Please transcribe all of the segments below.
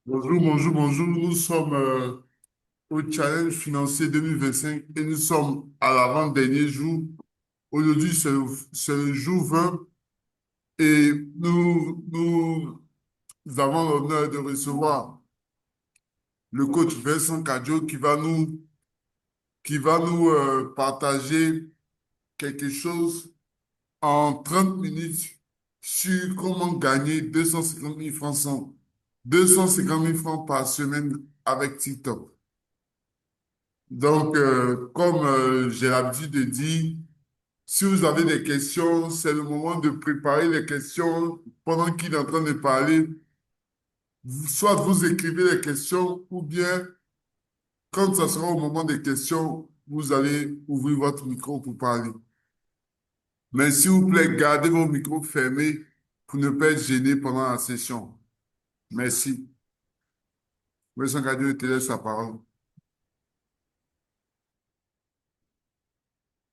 Bonjour, bonjour, bonjour. Nous sommes au Challenge financier 2025 et nous sommes à l'avant-dernier jour. Aujourd'hui, c'est le jour 20 et nous avons l'honneur de recevoir le coach Vincent Cadjo qui va nous partager quelque chose en 30 minutes sur comment gagner 250 000 francs par semaine avec TikTok. Donc, comme j'ai l'habitude de dire, si vous avez des questions, c'est le moment de préparer les questions pendant qu'il est en train de parler. Soit vous écrivez les questions ou bien, quand ce sera au moment des questions, vous allez ouvrir votre micro pour parler. Mais s'il vous plaît, gardez vos micros fermés pour ne pas être gêné pendant la session. Merci. Monsieur Gadieu, je te laisse la parole.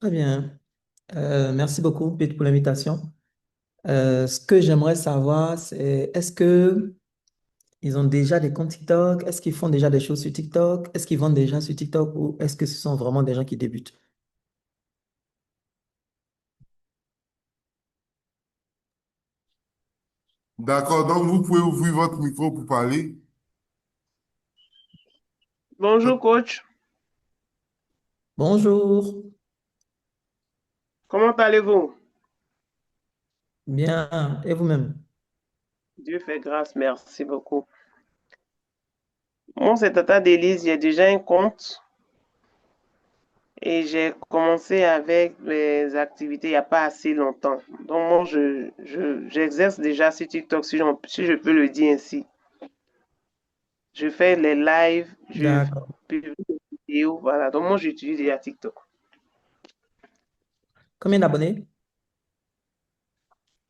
Très bien. Merci beaucoup, Pete, pour l'invitation. Ce que j'aimerais savoir, c'est est-ce que ils ont déjà des comptes TikTok? Est-ce qu'ils font déjà des choses sur TikTok? Est-ce qu'ils vendent déjà sur TikTok ou est-ce que ce sont vraiment des gens qui débutent? D'accord, donc vous pouvez ouvrir votre micro pour parler. Bonjour coach, Bonjour. comment allez-vous? Bien. Et vous-même? Dieu fait grâce, merci beaucoup. Moi, c'est Tata Denise, j'ai déjà un compte et j'ai commencé avec mes activités il n'y a pas assez longtemps. Donc, moi, j'exerce déjà sur TikTok, si je peux le dire ainsi. Je fais les lives, je D'accord. publie des vidéos, voilà. Donc, moi, j'utilise déjà TikTok. Combien d'abonnés?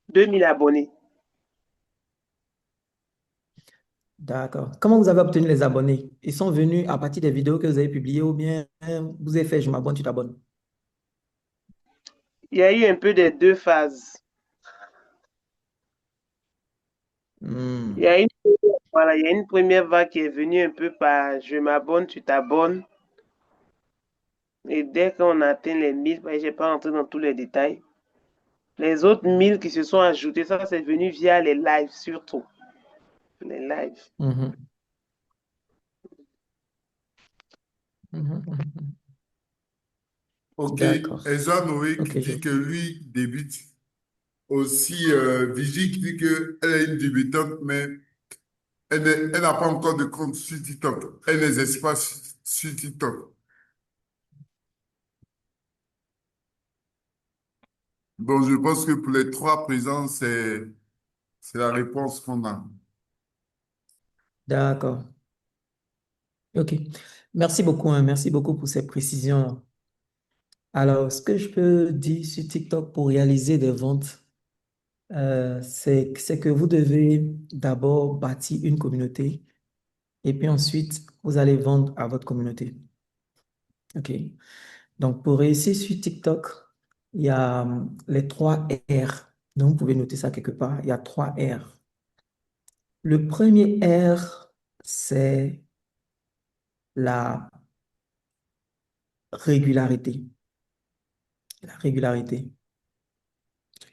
2 000 abonnés. D'accord. Comment vous avez obtenu les abonnés? Ils sont venus à partir des vidéos que vous avez publiées ou bien vous avez fait je m'abonne, tu t'abonnes? Il y a eu un peu des deux phases. Il y Hmm. a une, voilà, il y a une première vague qui est venue un peu par je m'abonne, tu t'abonnes. Et dès qu'on atteint les 1000, je n'ai pas rentré dans tous les détails. Les autres 1000 qui se sont ajoutés, ça c'est venu via les lives surtout. Les lives. Mhm. Mhm. Mhm. Ok, D'accord. Ezra Noé qui Ok, je dit que lui débute aussi, Vigie qui dit qu'elle est une débutante, mais elle n'a pas encore de compte sur TikTok. Elle n'exerce pas sur TikTok. Donc, je pense que pour les trois présents, c'est la réponse qu'on a. D'accord. Ok. Merci beaucoup, hein. Merci beaucoup pour ces précisions. Alors, ce que je peux dire sur TikTok pour réaliser des ventes, c'est que vous devez d'abord bâtir une communauté et puis ensuite, vous allez vendre à votre communauté. Ok. Donc, pour réussir sur TikTok, il y a les trois R. Donc, vous pouvez noter ça quelque part. Il y a trois R. Le premier R, c'est la régularité. La régularité.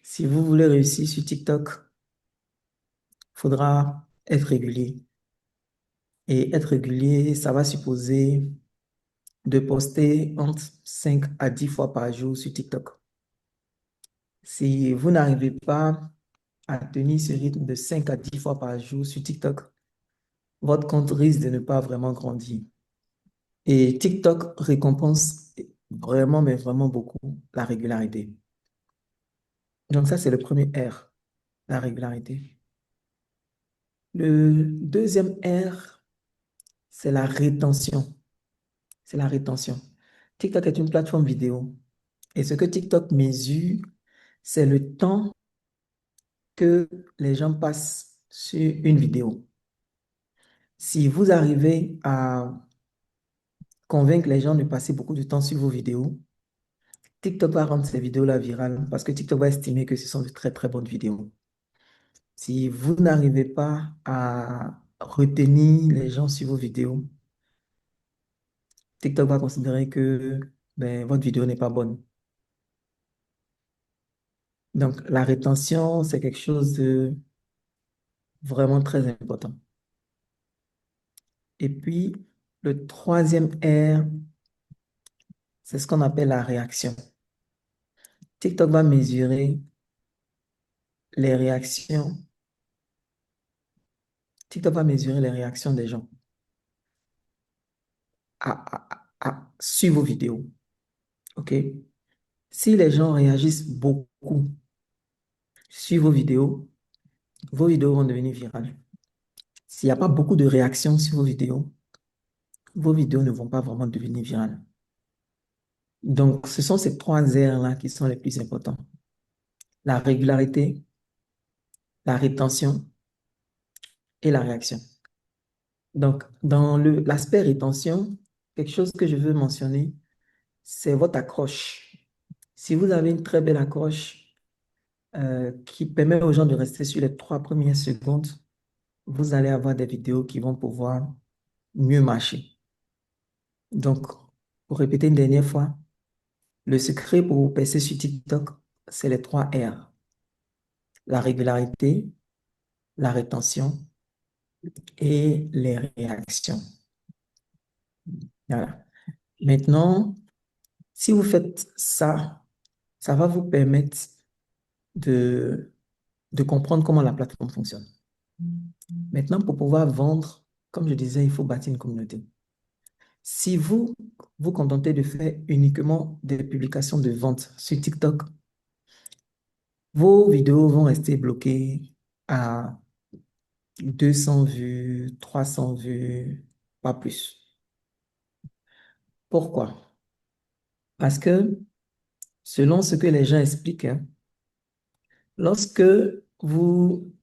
Si vous voulez réussir sur TikTok, il faudra être régulier. Et être régulier, ça va supposer de poster entre 5 à 10 fois par jour sur TikTok. Si vous n'arrivez pas à tenir ce rythme de 5 à 10 fois par jour sur TikTok, votre compte risque de ne pas vraiment grandir. Et TikTok récompense vraiment, mais vraiment beaucoup la régularité. Donc ça, c'est le premier R, la régularité. Le deuxième R, c'est la rétention. C'est la rétention. TikTok est une plateforme vidéo. Et ce que TikTok mesure, c'est le temps que les gens passent sur une vidéo. Si vous arrivez à convaincre les gens de passer beaucoup de temps sur vos vidéos, TikTok va rendre ces vidéos-là virales parce que TikTok va estimer que ce sont de très, très bonnes vidéos. Si vous n'arrivez pas à retenir les gens sur vos vidéos, TikTok va considérer que ben, votre vidéo n'est pas bonne. Donc, la rétention, c'est quelque chose de vraiment très important. Et puis, le troisième R, c'est ce qu'on appelle la réaction. TikTok va mesurer les réactions. TikTok va mesurer les réactions des gens sur vos vidéos. OK? Si les gens réagissent beaucoup sur vos vidéos vont devenir virales. S'il n'y a pas beaucoup de réactions sur vos vidéos ne vont pas vraiment devenir virales. Donc, ce sont ces trois R-là qui sont les plus importants. La régularité, la rétention et la réaction. Donc, dans l'aspect rétention, quelque chose que je veux mentionner, c'est votre accroche. Si vous avez une très belle accroche qui permet aux gens de rester sur les 3 premières secondes, vous allez avoir des vidéos qui vont pouvoir mieux marcher. Donc, pour répéter une dernière fois, le secret pour percer sur TikTok, c'est les 3 R. La régularité, la rétention et les réactions. Voilà. Maintenant, si vous faites ça, ça va vous permettre de, de comprendre comment la plateforme fonctionne. Maintenant, pour pouvoir vendre, comme je disais, il faut bâtir une communauté. Si vous vous contentez de faire uniquement des publications de vente sur TikTok, vos vidéos vont rester bloquées à 200 vues, 300 vues, pas plus. Pourquoi? Parce que selon ce que les gens expliquent, hein, lorsque vous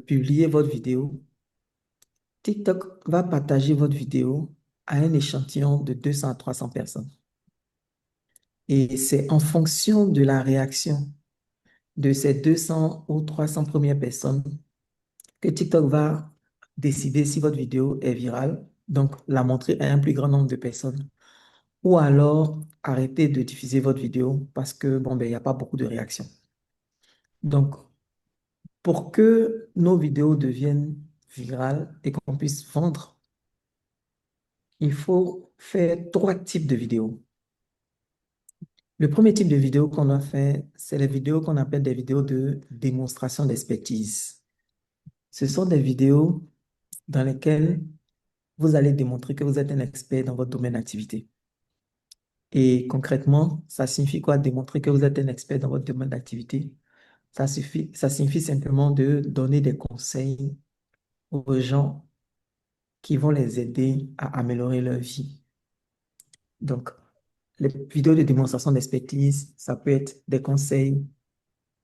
publiez votre vidéo, TikTok va partager votre vidéo à un échantillon de 200 à 300 personnes. Et c'est en fonction de la réaction de ces 200 ou 300 premières personnes que TikTok va décider si votre vidéo est virale, donc la montrer à un plus grand nombre de personnes, ou alors arrêter de diffuser votre vidéo parce que, bon, ben, il n'y a pas beaucoup de réactions. Donc, pour que nos vidéos deviennent virales et qu'on puisse vendre, il faut faire 3 types de vidéos. Le premier type de vidéo qu'on a fait, c'est les vidéos qu'on appelle des vidéos de démonstration d'expertise. Ce sont des vidéos dans lesquelles vous allez démontrer que vous êtes un expert dans votre domaine d'activité. Et concrètement, ça signifie quoi, démontrer que vous êtes un expert dans votre domaine d'activité? Ça signifie simplement de donner des conseils aux gens qui vont les aider à améliorer leur vie. Donc, les vidéos de démonstration d'expertise, ça peut être des conseils,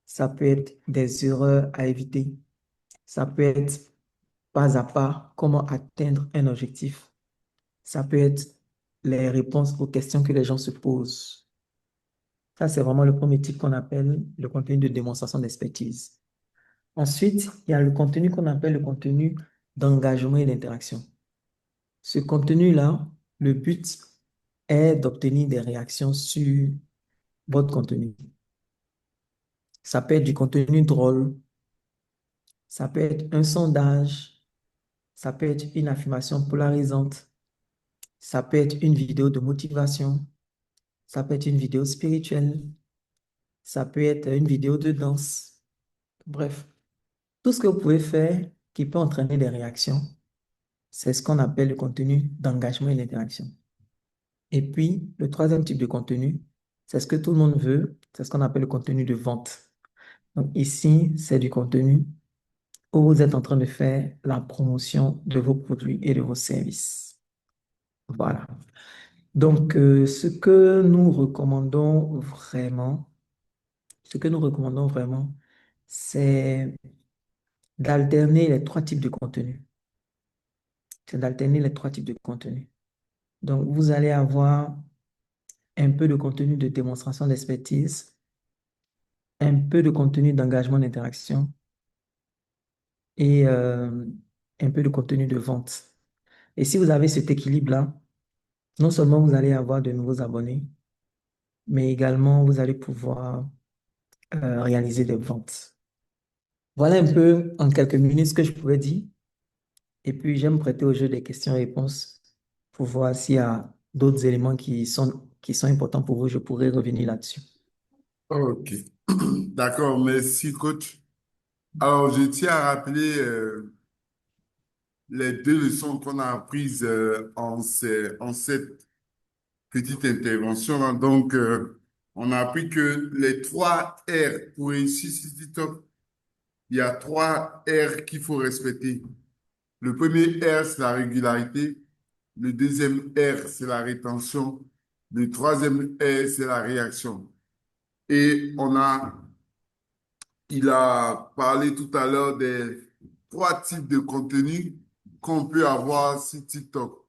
ça peut être des erreurs à éviter, ça peut être pas à pas comment atteindre un objectif, ça peut être les réponses aux questions que les gens se posent. Ça, c'est vraiment le premier type qu'on appelle le contenu de démonstration d'expertise. Ensuite, il y a le contenu qu'on appelle le contenu d'engagement et d'interaction. Ce contenu-là, le but est d'obtenir des réactions sur votre contenu. Ça peut être du contenu drôle, ça peut être un sondage, ça peut être une affirmation polarisante, ça peut être une vidéo de motivation, ça peut être une vidéo spirituelle, ça peut être une vidéo de danse. Bref, tout ce que vous pouvez faire qui peut entraîner des réactions, c'est ce qu'on appelle le contenu d'engagement et d'interaction. Et puis, le troisième type de contenu, c'est ce que tout le monde veut, c'est ce qu'on appelle le contenu de vente. Donc ici, c'est du contenu où vous êtes en train de faire la promotion de vos produits et de vos services. Voilà. Donc, ce que nous recommandons vraiment, c'est d'alterner les 3 types de contenus. C'est d'alterner les 3 types de contenus. Donc, vous allez avoir un peu de contenu de démonstration d'expertise, un peu de contenu d'engagement d'interaction et un peu de contenu de vente. Et si vous avez cet équilibre-là, non seulement vous allez avoir de nouveaux abonnés, mais également vous allez pouvoir réaliser des ventes. Voilà un peu en quelques minutes ce que je pouvais dire. Et puis, j'aime prêter au jeu des questions-réponses pour voir s'il y a d'autres éléments qui sont importants pour vous. Je pourrais revenir là-dessus. Ok. D'accord, merci, coach. Alors, je tiens à rappeler les deux leçons qu'on a apprises en cette petite intervention-là. Donc, on a appris que les trois R pour réussir sur TikTok, il y a trois R qu'il faut respecter. Le premier R, c'est la régularité. Le deuxième R, c'est la rétention. Le troisième R, c'est la réaction. Et il a parlé tout à l'heure des trois types de contenus qu'on peut avoir sur TikTok.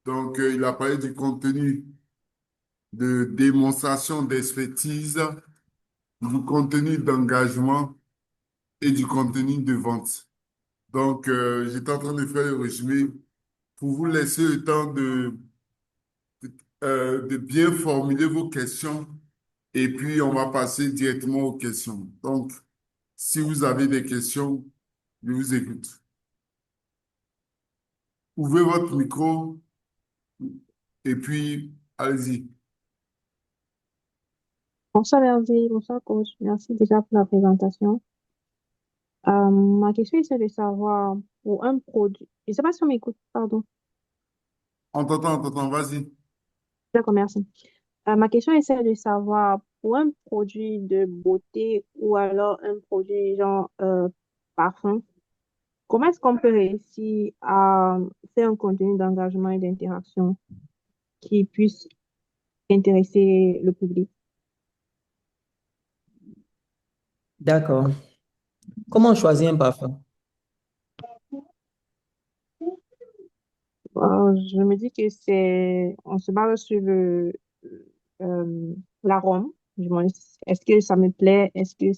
Donc, il a parlé du contenu de démonstration d'expertise, du contenu d'engagement et du contenu de vente. Donc, j'étais en train de faire le résumé pour vous laisser le temps de bien formuler vos questions et puis on va passer directement aux questions. Donc, si vous avez des questions, je vous écoute. Ouvrez votre micro et puis allez-y. Bonsoir Verdi, bonsoir coach. Merci déjà pour la présentation. Ma question est de savoir pour un produit. Je ne sais pas si on m'écoute, pardon. On t'entend, vas-y. D'accord, merci. Ma question est de savoir pour un produit de beauté ou alors un produit genre parfum, comment est-ce qu'on peut réussir à faire un contenu d'engagement et d'interaction qui puisse intéresser le public? D'accord. Comment choisir un parfum? Je me dis que on se base sur l'arôme. Je me dis, est-ce que ça me plaît? Est-ce que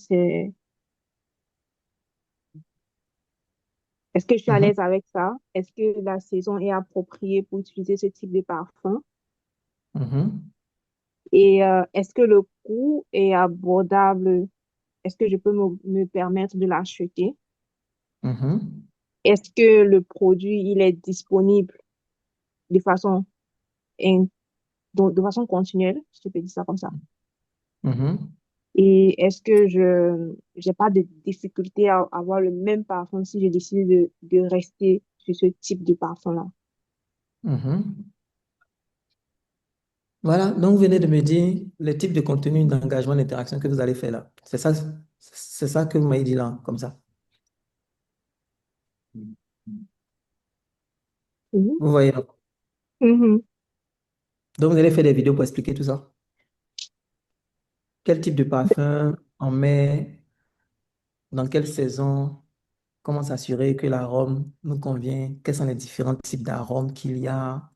je suis à Mhm, l'aise avec ça? Est-ce que la saison est appropriée pour utiliser ce type de parfum? mhm, Et est-ce que le coût est abordable? Est-ce que je peux me permettre de l'acheter? mhm, Est-ce que le produit, il est disponible de façon, in- de façon continuelle? Si je peux dire ça comme ça. mhm. Et est-ce que je j'ai pas de difficulté à avoir le même parfum si je décide de rester sur ce type de parfum-là? Mhm. Voilà, donc vous venez de me dire le type de contenu d'engagement, d'interaction que vous allez faire là. C'est ça que vous m'avez dit là, comme ça. Mhm. Vous voyez là. Mhm. Donc vous allez faire des vidéos pour expliquer tout ça. Quel type de parfum on met, dans quelle saison, comment s'assurer que l'arôme nous convient, quels sont les différents types d'arômes qu'il y a,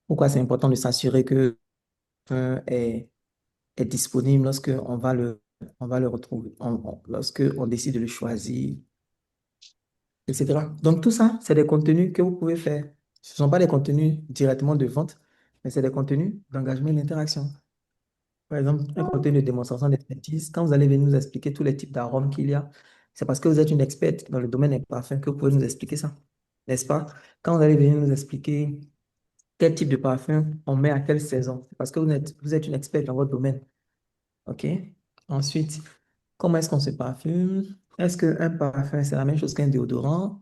pourquoi c'est important de s'assurer que le parfum est disponible lorsque on va le retrouver, lorsque on décide de le choisir, etc. Donc tout ça, c'est des contenus que vous pouvez faire. Ce ne sont pas des contenus directement de vente, mais c'est des contenus d'engagement et d'interaction. Par exemple, un contenu de démonstration d'expertise, quand vous allez venir nous expliquer tous les types d'arômes qu'il y a, c'est parce que vous êtes une experte dans le domaine des parfums que vous pouvez nous expliquer ça, n'est-ce pas? Quand vous allez venir nous expliquer quel type de parfum on met à quelle saison, c'est parce que vous êtes une experte dans votre domaine. OK? Ensuite, comment est-ce qu'on se parfume? Est-ce qu'un parfum, c'est la même chose qu'un déodorant?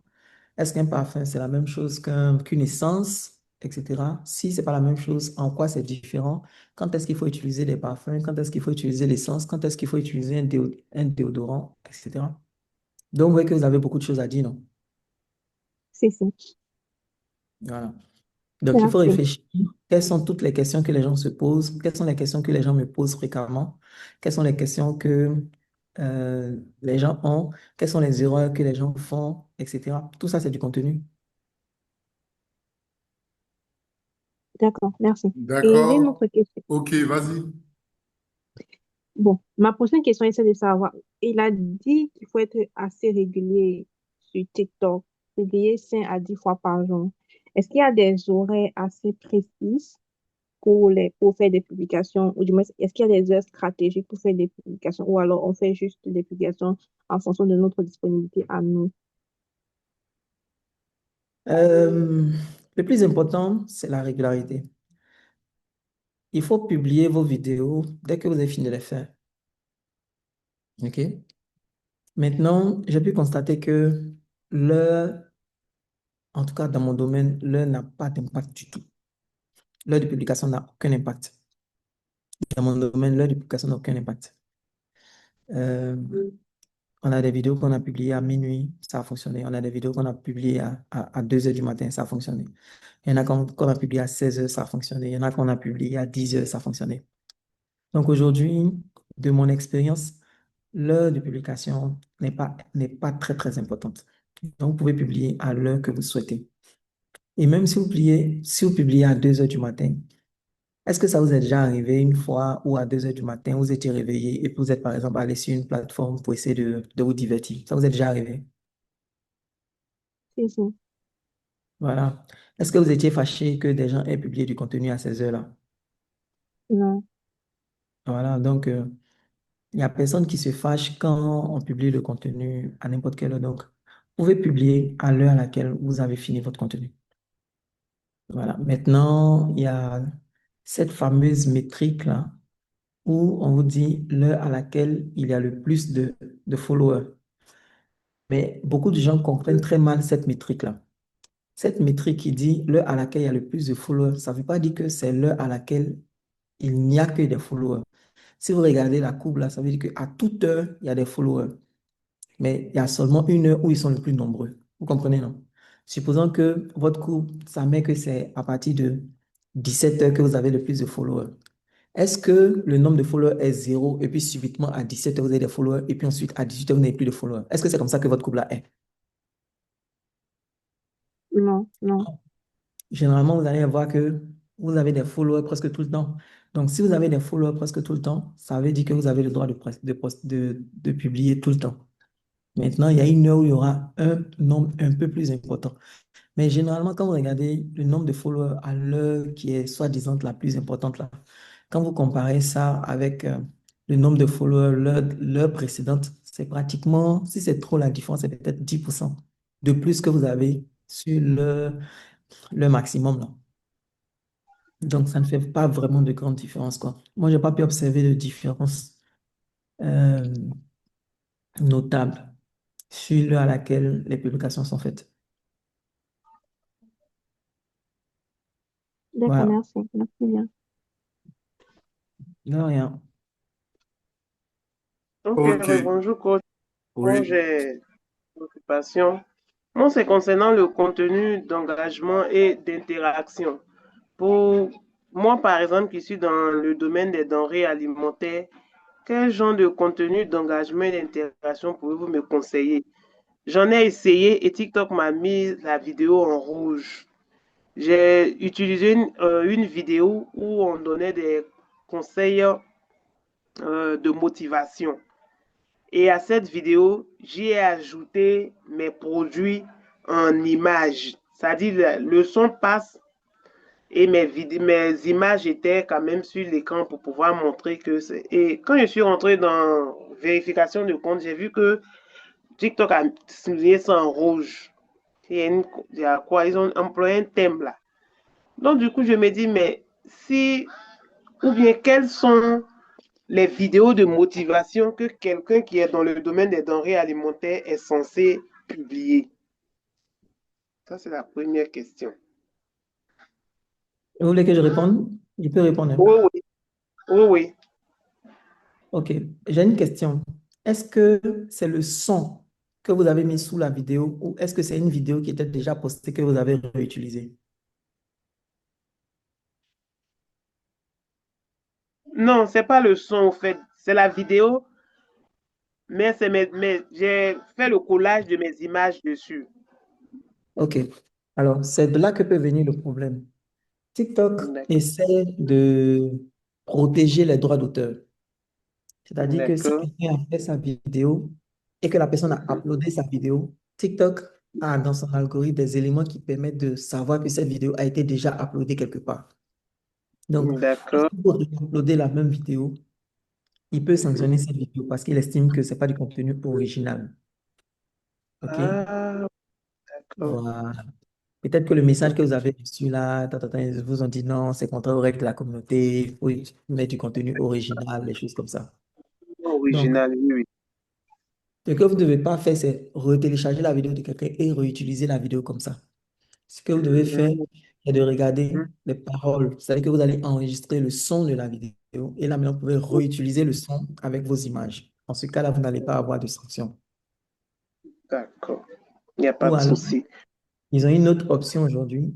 Est-ce qu'un parfum, c'est la même chose qu'une essence, etc. Si c'est pas la même chose, en quoi c'est différent? Quand est-ce qu'il faut utiliser les parfums? Quand est-ce qu'il faut utiliser l'essence? Quand est-ce qu'il faut utiliser un déodorant, etc. Donc, vous voyez que vous avez beaucoup de choses à dire, non? C'est ça. Voilà. Donc, il faut Merci. réfléchir. Quelles sont toutes les questions que les gens se posent? Quelles sont les questions que les gens me posent fréquemment? Quelles sont les questions que les gens ont? Quelles sont les erreurs que les gens font, etc. Tout ça, c'est du contenu. D'accord, merci. Et j'ai une autre D'accord. question. Ok, vas-y. Bon, ma prochaine question est de savoir, il a dit qu'il faut être assez régulier sur TikTok, publier 5 à 10 fois par jour, est-ce qu'il y a des horaires assez précises pour faire des publications, ou du moins, est-ce qu'il y a des heures stratégiques pour faire des publications, ou alors on fait juste des publications en fonction de notre disponibilité à nous? Euh, le plus important, c'est la régularité. Il faut publier vos vidéos dès que vous avez fini de les faire. OK? Maintenant, j'ai pu constater que l'heure, en tout cas dans mon domaine, l'heure n'a pas d'impact du tout. L'heure de publication n'a aucun impact. Dans mon domaine, l'heure de publication n'a aucun impact. Euh, on a des vidéos qu'on a publiées à minuit, ça a fonctionné. On a des vidéos qu'on a publiées à 2 heures du matin, ça a fonctionné. Il y en a qu'on a publié à 16 heures, ça a fonctionné. Il y en a qu'on a publié à 10 heures, ça a fonctionné. Donc aujourd'hui, de mon expérience, l'heure de publication n'est pas très, très importante. Donc, vous pouvez publier à l'heure que vous souhaitez. Et même si vous publiez à 2 heures du matin, est-ce que ça vous est déjà arrivé une fois où à 2 heures du matin, vous étiez réveillé et puis vous êtes par exemple allé sur une plateforme pour essayer de vous divertir? Ça vous est déjà arrivé? Si, si. Voilà. Est-ce que vous étiez fâché que des gens aient publié du contenu à ces heures-là? Non, Voilà. Donc, il n'y a personne qui se fâche quand on publie le contenu à n'importe quelle heure. Donc, vous pouvez publier à l'heure à laquelle vous avez fini votre contenu. Voilà. Maintenant, il y a cette fameuse métrique-là où on vous dit l'heure à laquelle il y a le plus de followers. Mais beaucoup de gens comprennent très mal cette métrique-là. Cette métrique qui dit l'heure à laquelle il y a le plus de followers, ça ne veut pas dire que c'est l'heure à laquelle il n'y a que des followers. Si vous regardez la courbe là, ça veut dire qu'à toute heure, il y a des followers. Mais il y a seulement une heure où ils sont le plus nombreux. Vous comprenez, non? Supposons que votre courbe, ça met que c'est à partir de 17 heures que vous avez le plus de followers. Est-ce que le nombre de followers est zéro et puis subitement à 17 heures, vous avez des followers et puis ensuite à 18 heures, vous n'avez plus de followers? Est-ce que c'est comme ça que votre courbe là est? non, non, Généralement, vous allez voir que vous avez des followers presque tout le temps. Donc, si vous avez des followers presque tout le temps, ça veut dire que vous avez le droit de publier tout le temps. Maintenant, il y a une heure où il y aura un nombre un peu plus important. Mais généralement, quand vous regardez le nombre de followers à l'heure qui est soi-disant la plus importante là, quand vous comparez ça avec le nombre de followers l'heure précédente, c'est pratiquement, si c'est trop la différence, c'est peut-être 10% de plus que vous avez sur le maximum là. Donc, ça ne fait pas vraiment de grande différence, quoi. Moi, je n'ai pas pu observer de différence euh, notable sur l'heure à laquelle les publications sont faites. d'accord, Voilà. merci, merci bien. De rien. Ok, Ok, bonjour, coach. Bon, oui. j'ai une occupation. Moi, c'est concernant le contenu d'engagement et d'interaction. Pour moi, par exemple, qui suis dans le domaine des denrées alimentaires, quel genre de contenu d'engagement et d'interaction pouvez-vous me conseiller? J'en ai essayé et TikTok m'a mis la vidéo en rouge. J'ai utilisé une vidéo où on donnait des conseils de motivation. Et à cette vidéo, j'y ai ajouté mes produits en images. C'est-à-dire, le son passe et mes images étaient quand même sur l'écran pour pouvoir montrer que c'est. Et quand je suis rentré dans vérification de compte, j'ai vu que TikTok a souligné ça en rouge. Il y a quoi? Ils ont employé un thème là. Donc, du coup, je me dis, mais si, ou bien quelles sont les vidéos de motivation que quelqu'un qui est dans le domaine des denrées alimentaires est censé publier? Ça, c'est la première question. Vous voulez que je réponde? Je peux répondre, hein. Oui, oui, oui, oui. OK. J'ai une question. Est-ce que c'est le son que vous avez mis sous la vidéo ou est-ce que c'est une vidéo qui était déjà postée que vous avez réutilisée? Non, c'est pas le son, au fait. C'est la vidéo, mais j'ai fait le collage de mes images dessus. OK. Alors, c'est de là que peut venir le problème. TikTok D'accord. essaie de protéger les droits d'auteur. C'est-à-dire que si D'accord. quelqu'un a fait sa vidéo et que la personne a uploadé sa vidéo, TikTok a dans son algorithme des éléments qui permettent de savoir que cette vidéo a été déjà uploadée quelque part. Donc, D'accord. lorsque vous uploadez la même vidéo, il peut sanctionner cette vidéo parce qu'il estime que ce n'est pas du contenu original. OK? Ah, d'accord. Voilà. Peut-être que le message que vous avez reçu là, ils vous ont dit non, c'est contraire aux règles de la communauté, il faut mettre du contenu original, des choses comme ça. Donc, Original, oui, oui. ce que vous ne devez pas faire, c'est retélécharger la vidéo de quelqu'un et réutiliser la vidéo comme ça. Ce que vous devez faire, Mhm, c'est de regarder mhm. les paroles. C'est-à-dire que vous allez enregistrer le son de la vidéo et là, maintenant, vous pouvez réutiliser le son avec vos images. En ce cas-là, vous n'allez pas avoir de sanction. D'accord. Il n'y a pas Ou de alors, souci. ils ont une autre option aujourd'hui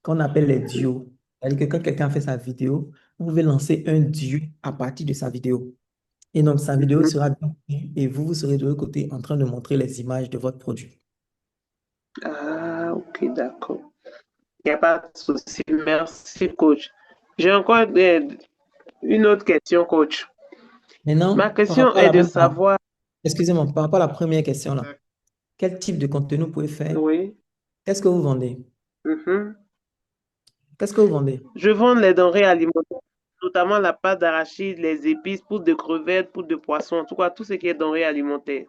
qu'on appelle les duos. C'est-à-dire que quand quelqu'un fait sa vidéo, vous pouvez lancer un duo à partir de sa vidéo. Et donc, sa vidéo Mhm. sera bien faite et vous serez de l'autre côté en train de montrer les images de votre produit. Ah, ok, d'accord. Il n'y a pas de souci. Merci, coach. J'ai encore une autre question, coach. Ma Maintenant, par question rapport à est la, de savoir, excusez-moi, par rapport à la première question là, quel type de contenu vous pouvez faire? oui, Qu'est-ce que vous vendez? mhm. Qu'est-ce que vous vendez? Je vends les denrées alimentaires, notamment la pâte d'arachide, les épices, poudre de crevettes, poudre de poisson, en tout cas, tout ce qui est denrées alimentaires.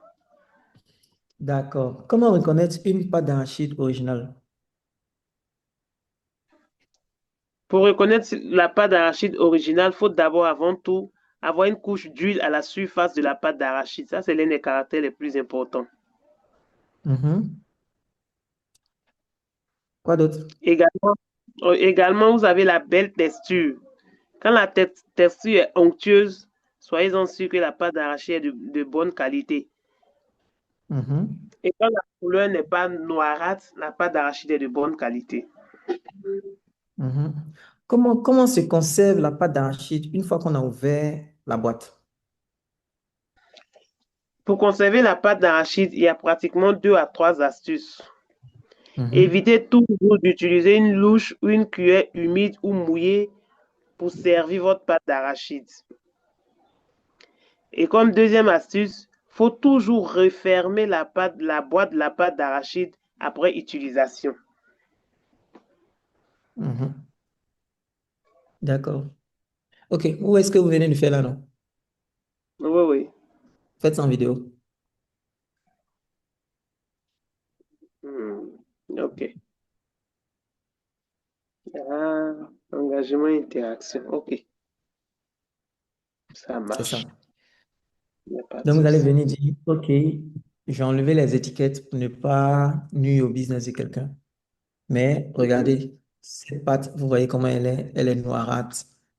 D'accord. Comment reconnaître une pâte d'arachide originale? Pour reconnaître la pâte d'arachide originale, il faut d'abord, avant tout, avoir une couche d'huile à la surface de la pâte d'arachide. Ça, c'est l'un des caractères les plus importants. Mhm. Quoi d'autre? Également, vous avez la belle texture. Quand la texture est onctueuse, soyez-en sûr que la pâte d'arachide est de bonne qualité. Mhm. Et quand la couleur n'est pas noirâtre, la pâte d'arachide est de bonne qualité. Mhm. Comment se conserve la pâte d'arachide une fois qu'on a ouvert la boîte? Pour conserver la pâte d'arachide, il y a pratiquement 2 à 3 astuces. Mhm. Évitez toujours d'utiliser une louche ou une cuillère humide ou mouillée pour servir votre pâte d'arachide. Et comme deuxième astuce, il faut toujours refermer la boîte de la pâte d'arachide après utilisation. Mhm. D'accord. OK. Où est-ce que vous venez de faire là, non? Oui, oui. Faites ça en vidéo. Hmm. OK. Ah, engagement et interaction. OK. Ça C'est marche. ça. Il n'y a pas de Donc, vous allez souci. venir dire, OK, j'ai enlevé les étiquettes pour ne pas nuire au business de quelqu'un. Mais Mhm. regardez, cette pâte, vous voyez comment elle est noirâtre,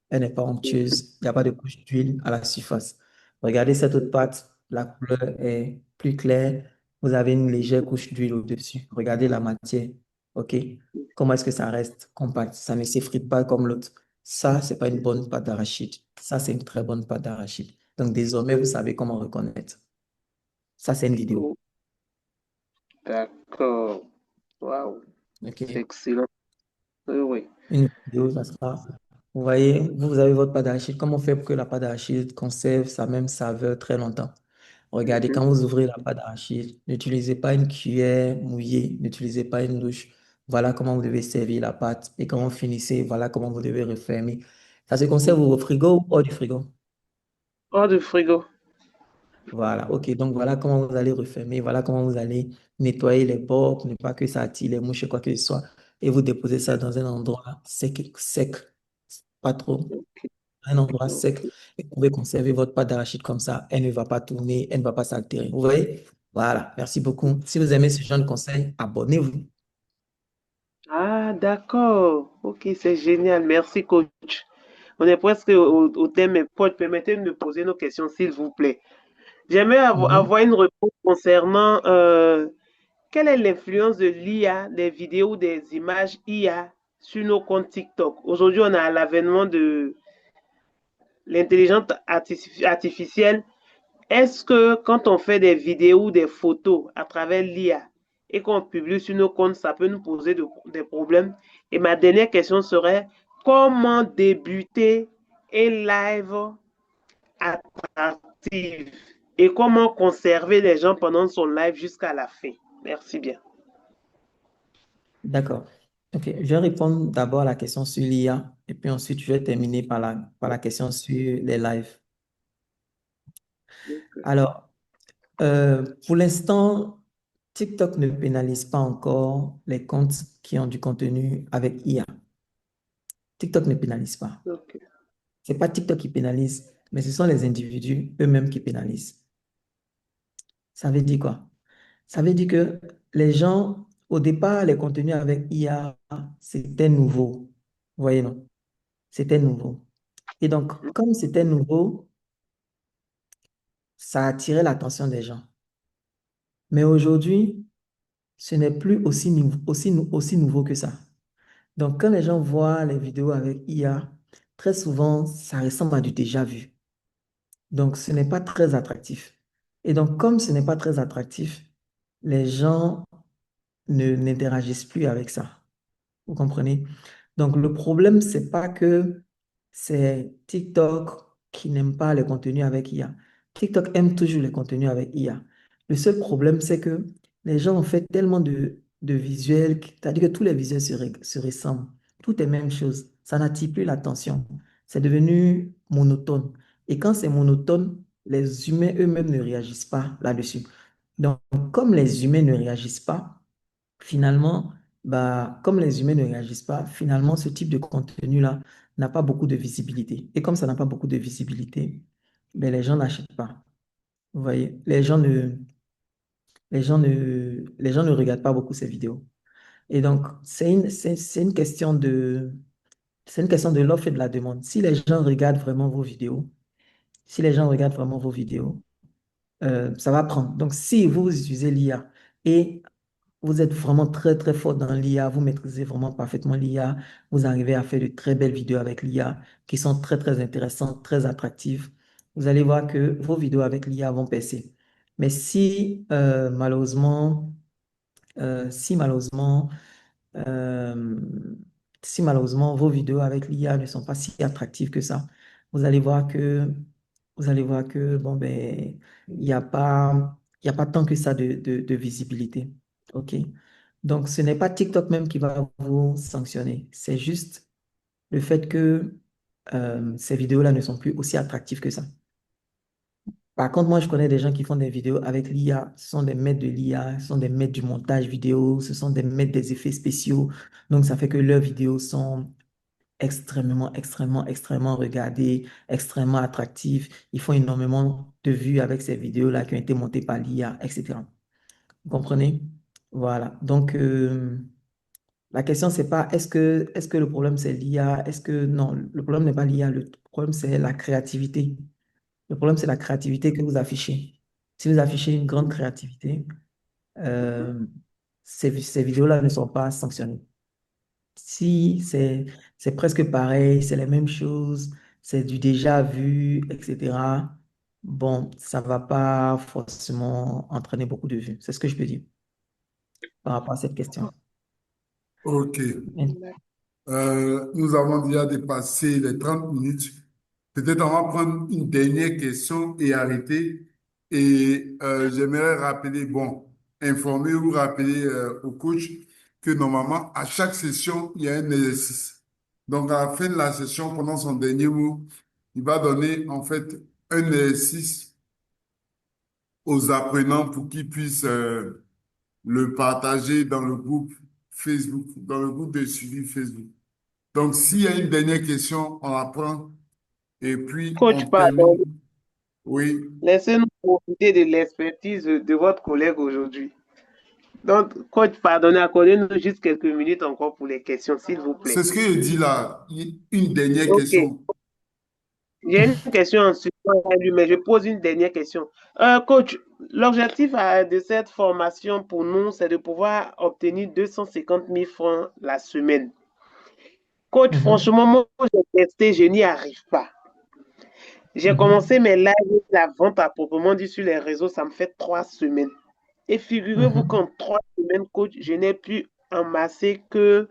elle n'est pas onctueuse, il n'y a pas de couche d'huile à la surface. Regardez cette autre pâte, la couleur est plus claire, vous avez une légère couche d'huile au-dessus. Regardez la matière, OK? Comment est-ce que ça reste compact? Ça ne s'effrite pas comme l'autre. Ça, c'est pas une bonne pâte d'arachide. Ça, c'est une très bonne pâte d'arachide. Donc, désormais, vous savez comment reconnaître. Ça, c'est une vidéo, Oh, d'accord. Waouh. C'est OK? excellent. Oui, oui. Une vidéo, ça sera. Vous voyez, vous avez votre pâte d'arachide. Comment faire pour que la pâte d'arachide conserve sa même saveur très longtemps? Regardez, Mhm. quand vous ouvrez la pâte d'arachide, n'utilisez pas une cuillère mouillée, n'utilisez pas une louche. Voilà comment vous devez servir la pâte. Et quand vous finissez, voilà comment vous devez refermer. Ça se conserve au frigo ou hors du frigo? Hors de frigo. Voilà, ok. Donc voilà comment vous allez refermer, voilà comment vous allez nettoyer les bords pour ne pas que ça attire les mouches, quoi que ce soit. Et vous déposez ça dans un endroit sec, sec, pas trop. Un endroit sec, Ok. et vous pouvez conserver votre pâte d'arachide comme ça. Elle ne va pas tourner, elle ne va pas s'altérer. Vous voyez? Voilà, merci beaucoup. Si vous aimez ce genre de conseils, abonnez-vous. Ah, d'accord. Ok, c'est génial. Merci, coach. On est presque au thème, mais coach, permettez-nous de poser nos questions, s'il vous plaît. J'aimerais Mhm. avoir une réponse concernant quelle est l'influence de l'IA, des vidéos, des images IA sur nos comptes TikTok. Aujourd'hui, on a l'avènement de l'intelligence artificielle. Est-ce que quand on fait des vidéos ou des photos à travers l'IA et qu'on publie sur nos comptes, ça peut nous poser des problèmes? Et ma dernière question serait, comment débuter un live attractif et comment conserver les gens pendant son live jusqu'à la fin? Merci bien. D'accord. OK. Je vais répondre d'abord à la question sur l'IA et puis ensuite je vais terminer par la question sur les lives. Alors, pour l'instant, TikTok ne pénalise pas encore les comptes qui ont du contenu avec IA. TikTok ne pénalise pas. Ok. C'est pas TikTok qui pénalise, mais ce sont les individus eux-mêmes qui pénalisent. Ça veut dire quoi? Ça veut dire que les gens, au départ, les contenus avec IA, c'était nouveau. Vous voyez, non? C'était nouveau. Et donc, comme c'était nouveau, ça attirait l'attention des gens. Mais aujourd'hui, ce n'est plus aussi nouveau que ça. Donc, quand les gens voient les vidéos avec IA, très souvent, ça ressemble à du déjà vu. Donc, ce n'est pas très attractif. Et donc, comme ce n'est pas très attractif, les gens n'interagissent plus avec ça. Vous comprenez? Donc, le problème, c'est pas que c'est TikTok qui n'aime pas les contenus avec IA. TikTok aime toujours les contenus avec IA. Le seul problème, c'est que les gens ont fait tellement de visuels, c'est-à-dire que tous les visuels se ressemblent. Tout est même chose. Ça n'attire plus l'attention. C'est devenu monotone. Et quand c'est monotone, les humains eux-mêmes ne réagissent pas là-dessus. Donc, comme les humains ne réagissent pas, finalement, bah, comme les humains ne réagissent pas, finalement, ce type de contenu-là n'a pas beaucoup de visibilité. Et comme ça n'a pas beaucoup de visibilité, ben, les gens n'achètent pas. Vous voyez, les gens ne regardent pas beaucoup ces vidéos. Et donc, c'est une question de l'offre et de la demande. Si les gens regardent vraiment vos vidéos, si les gens regardent vraiment vos vidéos, ça va prendre. Donc, si vous utilisez l'IA et vous êtes vraiment très, très fort dans l'IA, vous maîtrisez vraiment parfaitement l'IA, vous arrivez à faire de très belles vidéos avec l'IA qui sont très, très intéressantes, très attractives. Vous allez voir que vos vidéos avec l'IA vont percer. Mais si malheureusement, euh, si malheureusement vos vidéos avec l'IA ne sont pas si attractives que ça, vous allez voir que, vous allez voir que bon, ben, il y a pas tant que ça de visibilité. OK? Donc, ce n'est pas TikTok même qui va vous sanctionner. C'est juste le fait que ces vidéos-là ne sont plus aussi attractives que ça. Par contre, moi, je connais des gens qui font des vidéos avec l'IA. Ce sont des maîtres de l'IA, ce sont des maîtres du montage vidéo, ce sont des maîtres des effets spéciaux. Donc, ça fait que leurs vidéos sont extrêmement, extrêmement, extrêmement regardées, extrêmement attractives. Ils font énormément de vues avec ces vidéos-là qui ont été montées par l'IA, etc. Vous comprenez? Voilà. Donc, la question, c'est pas est-ce que le problème c'est l'IA? Non, le problème n'est pas l'IA, le problème c'est la créativité. Le problème, c'est la créativité que vous affichez. Si vous affichez une grande créativité, euh, ces vidéos-là ne sont pas sanctionnées. Si c'est presque pareil, c'est les mêmes choses, c'est du déjà vu, etc., bon, ça va pas forcément entraîner beaucoup de vues. C'est ce que je peux dire par rapport à cette question. OK. Nous avons déjà dépassé les 30 minutes. Peut-être on va prendre une dernière question et arrêter. Et j'aimerais rappeler, bon, informer ou rappeler au coach que normalement, à chaque session, il y a un exercice. Donc, à la fin de la session, pendant son dernier mot, il va donner en fait un exercice aux apprenants pour qu'ils puissent le partager dans le groupe Facebook, dans le groupe de suivi Facebook. Donc, s'il y a une dernière question, on la prend et puis Coach, on pardon. termine. Oui, Laissez-nous profiter de l'expertise de votre collègue aujourd'hui. Donc, coach, pardonnez, accordez-nous juste quelques minutes encore pour les questions, s'il vous plaît. c'est ce que je dis là. Une dernière OK. question. J'ai une question en suivant à lui, mais je pose une dernière question. Coach, l'objectif de cette formation pour nous, c'est de pouvoir obtenir 250 000 francs la semaine. Coach, Mhm, franchement, moi, j'ai testé, je n'y arrive pas. J'ai mhm, commencé mes lives, la vente à proprement dit sur les réseaux, ça me fait 3 semaines. Et figurez-vous mhm, qu'en 3 semaines, coach, je n'ai plus amassé que,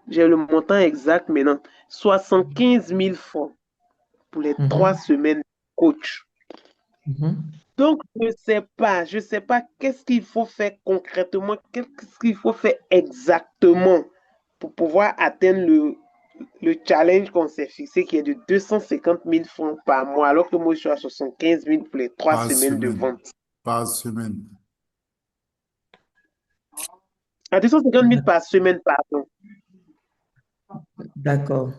j'ai le montant exact maintenant, 75 000 francs pour les trois mhm, semaines, coach. mhm. Donc, je sais pas qu'est-ce qu'il faut faire concrètement, qu'est-ce qu'il faut faire exactement pour pouvoir atteindre le challenge qu'on s'est fixé qui est de 250 000 francs par mois, alors que moi, je suis à 75 000 pour les 3 semaines de semaine. vente. Par semaine. À 250 000 par semaine, pardon. D'accord.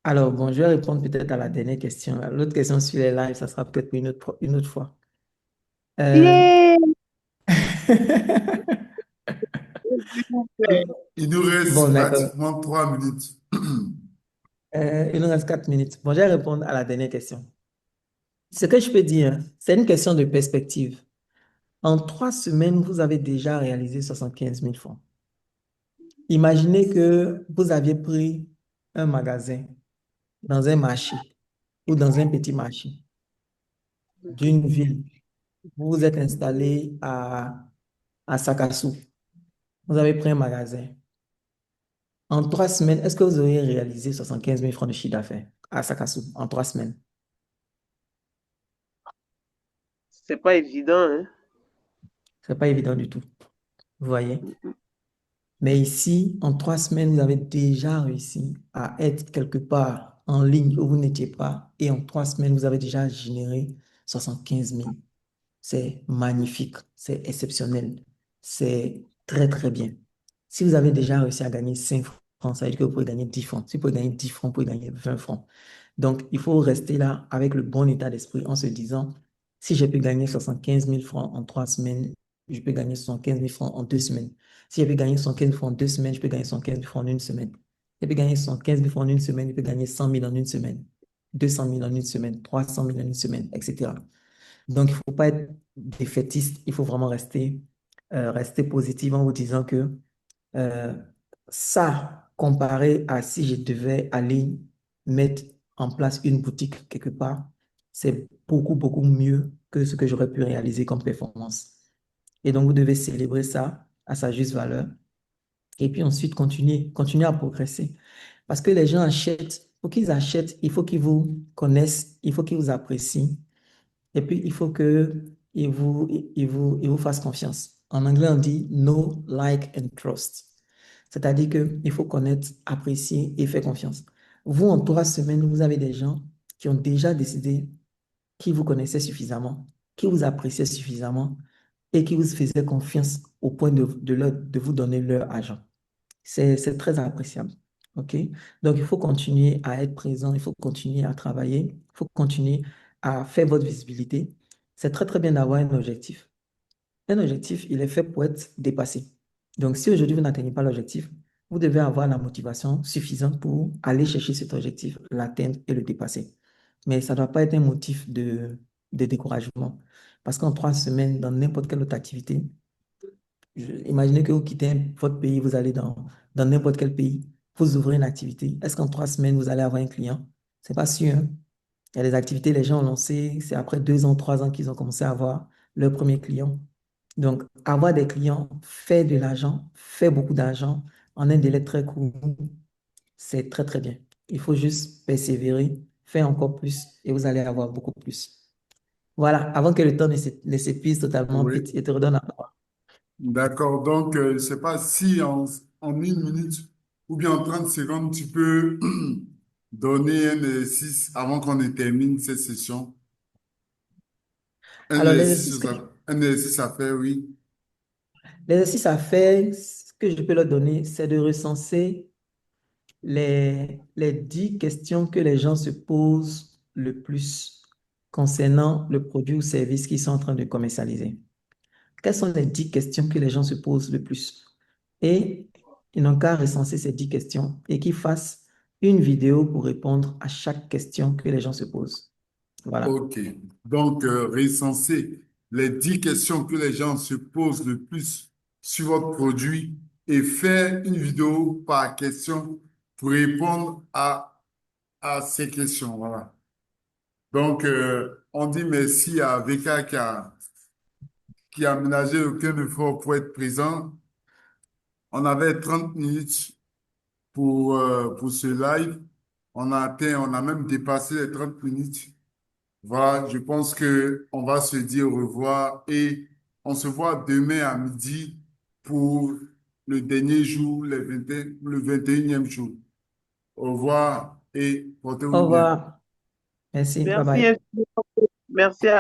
Alors, bon, je vais répondre peut-être à la dernière question. L'autre question sur les lives, ça sera peut-être une autre fois. Euh, Yeah! S'il vous plaît. Il nous reste bon, d'accord. pratiquement 3 minutes. Il nous reste 4 minutes. Bon, je vais répondre à la dernière question. Ce que je peux dire, c'est une question de perspective. En 3 semaines, vous avez déjà réalisé 75 000 francs. Imaginez que vous aviez pris un magasin dans un marché ou dans un petit marché d'une ville. Vous vous êtes installé à Sakassou. Vous avez pris un magasin. En 3 semaines, est-ce que vous auriez réalisé 75 000 francs de chiffre d'affaires à Sakassou en 3 semaines? C'est pas évident, hein? C'est pas évident du tout. Vous voyez? Mais ici, en 3 semaines, vous avez déjà réussi à être quelque part en ligne où vous n'étiez pas. Et en 3 semaines, vous avez déjà généré 75 000. C'est magnifique, c'est exceptionnel, c'est très, très bien. Si vous avez déjà réussi à gagner 5 francs, ça veut dire que vous pouvez gagner 10 francs. Si vous pouvez gagner 10 francs, vous pouvez gagner 20 francs. Donc, il faut rester là avec le bon état d'esprit en se disant, si j'ai pu gagner 75 000 francs en 3 semaines, je peux gagner 75 000 francs en 2 semaines. Si j'ai pu gagner 75 000 francs en 2 semaines, je peux gagner 75 000 francs en une semaine. Si j'ai pu gagner 75 000 francs en une semaine, je peux gagner 100 000 en une semaine, 200 000 en une semaine, 300 000 en une semaine, etc. Donc, il ne faut pas être défaitiste, il faut vraiment rester positif en vous disant que euh, ça, comparé à si je devais aller mettre en place une boutique quelque part, c'est beaucoup, beaucoup mieux que ce que j'aurais pu réaliser comme performance. Et donc, vous devez célébrer ça à sa juste valeur et puis ensuite continuer à progresser. Parce que les gens achètent, pour qu'ils achètent, il faut qu'ils vous connaissent, il faut qu'ils vous apprécient et puis, il faut que il vous fasse confiance. En anglais, on dit know, like and trust. C'est-à-dire qu'il faut connaître, apprécier et faire confiance. Vous, en 3 semaines, vous avez des gens qui ont déjà décidé qui vous connaissaient suffisamment, qui vous appréciaient suffisamment et qui vous faisaient confiance au point de vous donner leur argent. C'est très appréciable. OK? Donc, il faut continuer à être présent, il faut continuer à travailler, il faut continuer à faire votre visibilité. C'est très, très bien d'avoir un objectif. Un objectif, il est fait pour être dépassé. Donc, si aujourd'hui vous n'atteignez pas l'objectif, vous devez avoir la motivation suffisante pour aller chercher cet objectif, l'atteindre et le dépasser. Mais ça ne doit pas être un motif de découragement. Parce qu'en 3 semaines, dans n'importe quelle autre activité, imaginez que vous quittez votre pays, vous allez dans n'importe quel pays, vous ouvrez une activité. Est-ce qu'en 3 semaines, vous allez avoir un client? C'est pas sûr, hein. Il y a des activités, les gens ont lancé, c'est après 2 ans, 3 ans qu'ils ont commencé à avoir leur premier client. Donc, avoir des clients, faire de l'argent, faire beaucoup d'argent en un délai très court, c'est très, très bien. Il faut juste persévérer, faire encore plus et vous allez avoir beaucoup plus. Voilà, avant que le temps ne s'épuise totalement, Oui, Pete, je te redonne la parole. d'accord. Donc, je ne sais pas si en 1 minute ou bien en 30 secondes, tu peux donner un exercice avant qu'on ne termine cette session. Alors, l'exercice que Un exercice à faire, oui. L'exercice à faire, ce que je peux leur donner, c'est de recenser les 10 questions que les gens se posent le plus concernant le produit ou service qu'ils sont en train de commercialiser. Quelles sont les 10 questions que les gens se posent le plus? Et ils n'ont qu'à recenser ces 10 questions et qu'ils fassent une vidéo pour répondre à chaque question que les gens se posent. Voilà. OK. Donc, recenser les 10 questions que les gens se posent le plus sur votre produit et faire une vidéo par question pour répondre à ces questions. Voilà. Donc, on dit merci à VK qui a ménagé aucun effort pour être présent. On avait 30 minutes pour ce live. On a même dépassé les 30 minutes. Voilà, je pense que on va se dire au revoir et on se voit demain à midi pour le dernier jour, le 21e jour. Au revoir et Au portez-vous bien. revoir. Merci. Bye Merci bye. infiniment. Merci à